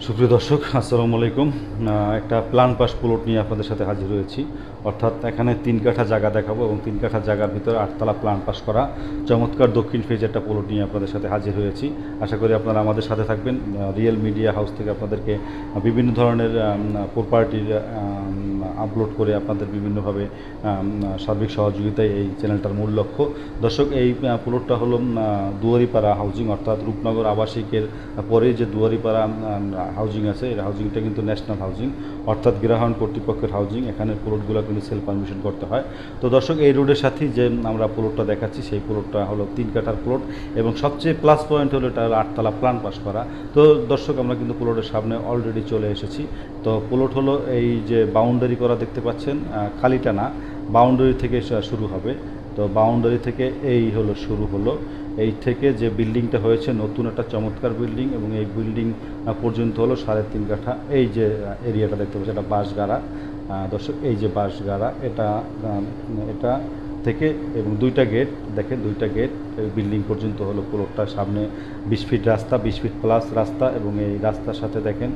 সুপ্রিয় দর্শক, আসসালামু আলাইকুম। একটা প্ল্যান পাস প্লট নিয়ে আপনাদের সাথে হাজির হয়েছি। অর্থাৎ এখানে 3 কাঠা জায়গা দেখাবো এবং 3 কাঠা জায়গার ভিতরে 8তলা প্ল্যান পাস করা চমৎকার দক্ষিণ ফেজ একটা প্লট নিয়ে আপনাদের সাথে হাজির হয়েছি। আশা করি আপনারা আমাদের সাথে থাকবেন। রিয়েল মিডিয়া হাউস থেকে আপনাদেরকে বিভিন্ন ধরনের প্রপার্টির আপলোড করে আপনাদের বিভিন্নভাবে সার্বিক সহযোগিতায় এই চ্যানেলটার মূল লক্ষ্য। দর্শক, এই প্লটটা হলো দুয়ারিপাড়া হাউজিং, অর্থাৎ রূপনগর আবাসিকের পরে যে দুয়ারিপাড়া হাউজিং আছে, এই হাউজিংটা কিন্তু ন্যাশনাল হাউজিং, অর্থাৎ গ্রাহন কর্তৃপক্ষের হাউজিং। এখানে প্লটগুলো কিন্তু সেলফ পারমিশন করতে হয়। তো দর্শক, এই রোডের সাথেই যে আমরা প্লটটা দেখাচ্ছি, সেই প্লটটা হলো 3 কাঠার প্লট এবং সবচেয়ে প্লাস পয়েন্ট হলো এটা হলো 8তলা প্ল্যান পাস করা। তো দর্শক, আমরা কিন্তু প্লটের সামনে অলরেডি চলে এসেছি। তো প্লট হলো এই যে বাউন্ডারি করা দেখতে পাচ্ছেন, খালিটা না, বাউন্ডারি থেকে শুরু হবে। তো বাউন্ডারি থেকে এই হলো শুরু হলো, এই থেকে যে বিল্ডিংটা হয়েছে নতুন একটা চমৎকার বিল্ডিং, এবং এই বিল্ডিং পর্যন্ত হলো 3.5 কাঠা। এই যে এরিয়াটা দেখতে পাচ্ছি, এটা বাঁশগাড়া। দর্শক, এই যে বাঁশগাড়া, এটা এটা থেকে এবং 2টা গেট দেখেন, 2টা গেট বিল্ডিং পর্যন্ত হলো প্লটটার সামনে 20 ফিট রাস্তা, 20 ফিট প্লাস রাস্তা, এবং এই রাস্তার সাথে দেখেন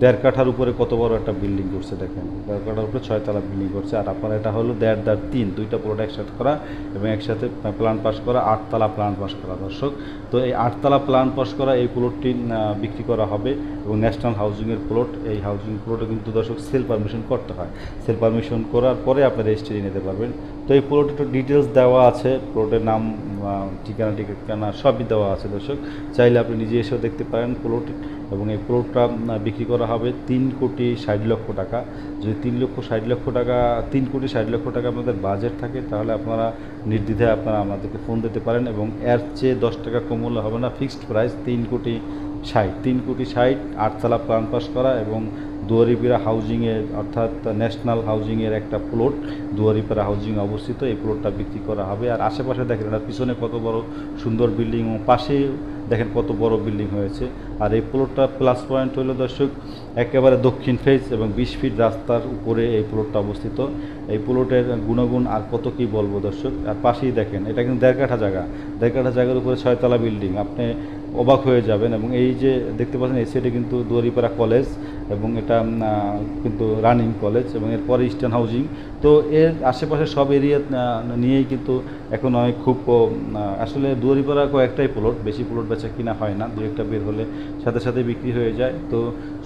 1.5 কাঠার উপরে কত বড় একটা বিল্ডিং করছে। দেখেন 1.5 কাঠার উপরে 6তলা বিল্ডিং করছে। আর আপনার এটা হলো 1.5 2টা প্লট একসাথে করা এবং একসাথে প্ল্যান পাস করা 8তলা প্ল্যান পাস করা। দর্শক, তো এই 8তলা প্ল্যান পাস করা এই প্লটটি বিক্রি করা হবে এবং ন্যাশনাল হাউজিংয়ের প্লট। এই হাউজিং প্লটে কিন্তু দর্শক সেলফ পারমিশন করতে হয়। সেলফ পারমিশন করার পরে আপনি রেজিস্ট্রি নিতে পারবেন। তো এই প্লটে একটু ডিটেলস দেওয়া আছে, প্লটের নাম, ঠিকানা সবই দেওয়া আছে। দর্শক, চাইলে আপনি নিজে এসেও দেখতে পারেন প্লট। এবং এই প্লটটা বিক্রি করা হবে 3,60,00,000 টাকা। যদি 3,60,00,000 টাকা আপনাদের বাজেট থাকে, তাহলে আপনারা নির্দ্বিধায় আপনারা আমাদেরকে ফোন দিতে পারেন এবং এর চেয়ে 10 টাকা কম হলে হবে না। ফিক্সড প্রাইস 3,60,00,000, 8তলা প্ল্যান পাস করা এবং দুয়ারিপাড়া হাউজিংয়ের, অর্থাৎ ন্যাশনাল হাউজিংয়ের একটা প্লট দুয়ারিপাড়া হাউজিং অবস্থিত। এই প্লটটা বিক্রি করা হবে। আর আশেপাশে দেখেন, এটার পিছনে কত বড় সুন্দর বিল্ডিং, এবং পাশে দেখেন কত বড় বিল্ডিং হয়েছে। আর এই প্লটটা প্লাস পয়েন্ট হলো দর্শক, একেবারে দক্ষিণ ফেজ এবং 20 ফিট রাস্তার উপরে এই প্লটটা অবস্থিত। এই প্লটের গুণাগুণ আর কত কী বলবো দর্শক। আর পাশেই দেখেন, এটা কিন্তু 1.5 কাঠা জায়গা, 1.5 কাঠা জায়গার উপরে 6তলা বিল্ডিং, আপনি অবাক হয়ে যাবেন। এবং এই যে দেখতে পাচ্ছেন, এই সাইডে কিন্তু দুয়ারিপাড়া কলেজ, এবং এটা কিন্তু রানিং কলেজ, এবং এরপরে ইস্টার্ন হাউজিং। তো এর আশেপাশে সব এরিয়া নিয়েই কিন্তু এখন খুব আসলে দুয়ারিপাড়া কয়েকটাই প্লট, বেশি প্লট বেচা কিনা হয় না, 2-1টা বের হলে সাথে সাথে বিক্রি হয়ে যায়। তো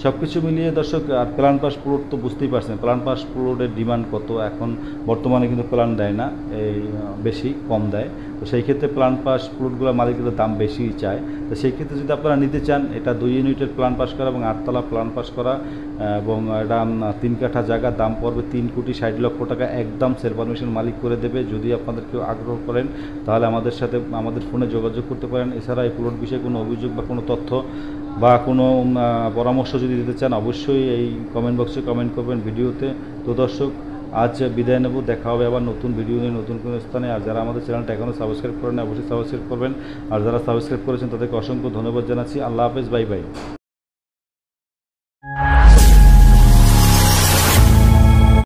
সব কিছু মিলিয়ে দর্শক, আর প্ল্যান পাস প্লট তো বুঝতেই পারছেন, প্ল্যান পাস প্লটের ডিমান্ড কত। এখন বর্তমানে কিন্তু প্ল্যান দেয় না, এই বেশি কম দেয়। তো সেই ক্ষেত্রে প্ল্যান পাস প্লটগুলোর মালিকগুলোর দাম বেশিই চায়। তো সেই ক্ষেত্রে যদি আপনারা নিতে চান, এটা 2 ইউনিটের প্ল্যান পাস করা এবং 8তলা প্ল্যান পাস করা, এবং এটা 3 কাঠা জায়গা, দাম পড়বে 3,60,00,000 টাকা। একদম সেলফ পারমিশন মালিক করে দেবে। যদি আপনাদের কেউ আগ্রহ করেন, তাহলে আমাদের সাথে আমাদের ফোনে যোগাযোগ করতে পারেন। এছাড়া এই প্লট বিষয়ে কোনো অভিযোগ বা কোনো তথ্য বা কোনো পরামর্শ যদি দিতে চান, অবশ্যই এই কমেন্ট বক্সে কমেন্ট করবেন ভিডিওতে। তো দর্শক, আজ বিদায় নেব, দেখা হবে আবার নতুন ভিডিও নিয়ে নতুন কোনো স্থানে। আর যারা আমাদের চ্যানেলটা এখনও সাবস্ক্রাইব করেন, অবশ্যই সাবস্ক্রাইব করবেন। আর যারা সাবস্ক্রাইব করেছেন, তাদেরকে অসংখ্য ধন্যবাদ জানাচ্ছি। আল্লাহ হাফেজ, বাই বাই।